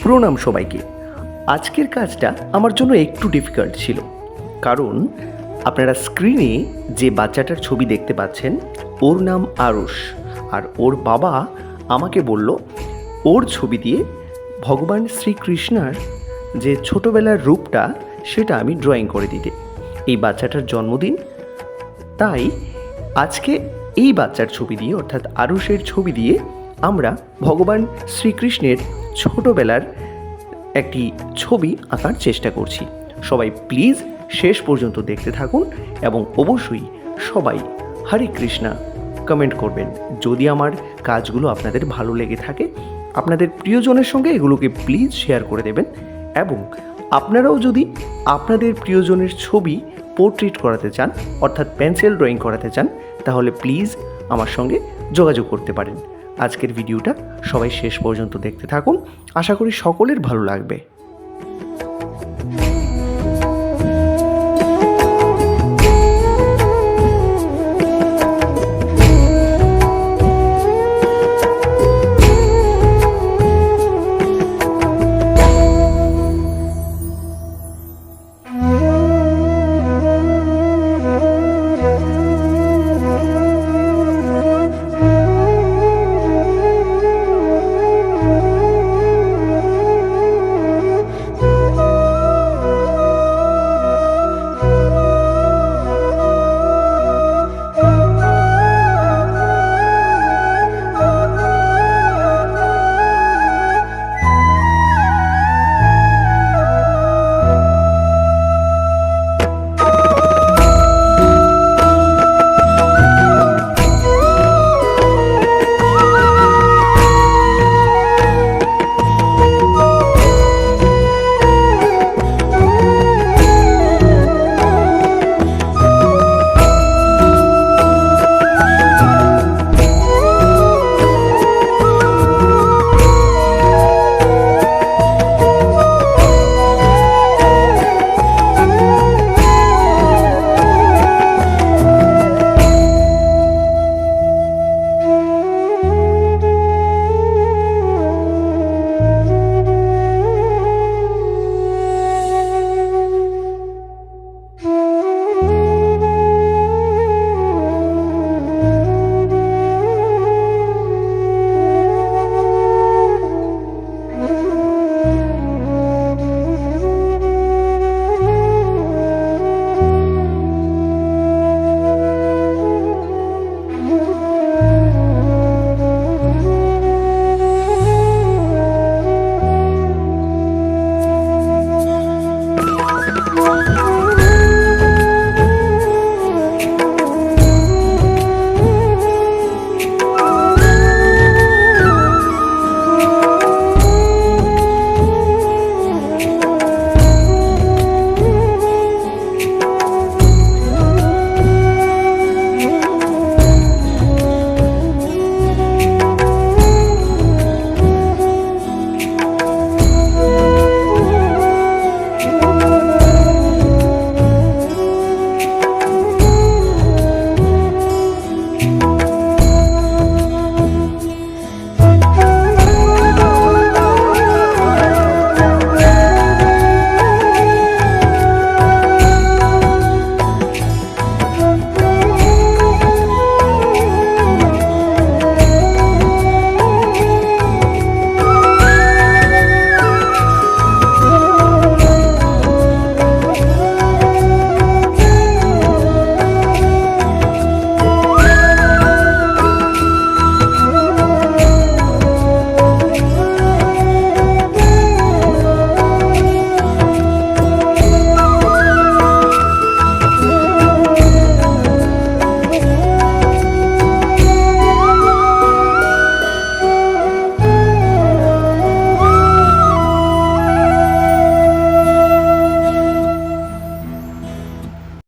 প্রণাম সবাইকে। আজকের কাজটা আমার জন্য একটু ডিফিকাল্ট ছিল, কারণ আপনারা স্ক্রিনে যে বাচ্চাটার ছবি দেখতে পাচ্ছেন ওর নাম আরুষ, আর ওর বাবা আমাকে বলল ওর ছবি দিয়ে ভগবান শ্রীকৃষ্ণার যে ছোটোবেলার রূপটা সেটা আমি ড্রয়িং করে দিতে। এই বাচ্চাটার জন্মদিন, তাই আজকে এই বাচ্চার ছবি দিয়ে অর্থাৎ আরুষের ছবি দিয়ে আমরা ভগবান শ্রীকৃষ্ণের ছোটোবেলার একটি ছবি আঁকার চেষ্টা করছি। সবাই প্লিজ শেষ পর্যন্ত দেখতে থাকুন এবং অবশ্যই সবাই হরে কৃষ্ণা কমেন্ট করবেন। যদি আমার কাজগুলো আপনাদের ভালো লেগে থাকে, আপনাদের প্রিয়জনের সঙ্গে এগুলোকে প্লিজ শেয়ার করে দেবেন এবং আপনারাও যদি আপনাদের প্রিয়জনের ছবি পোর্ট্রেট করাতে চান অর্থাৎ পেন্সিল ড্রয়িং করাতে চান, তাহলে প্লিজ আমার সঙ্গে যোগাযোগ করতে পারেন। আজকের ভিডিওটা সবাই শেষ পর্যন্ত দেখতে থাকুন, আশা করি সকলের ভালো লাগবে।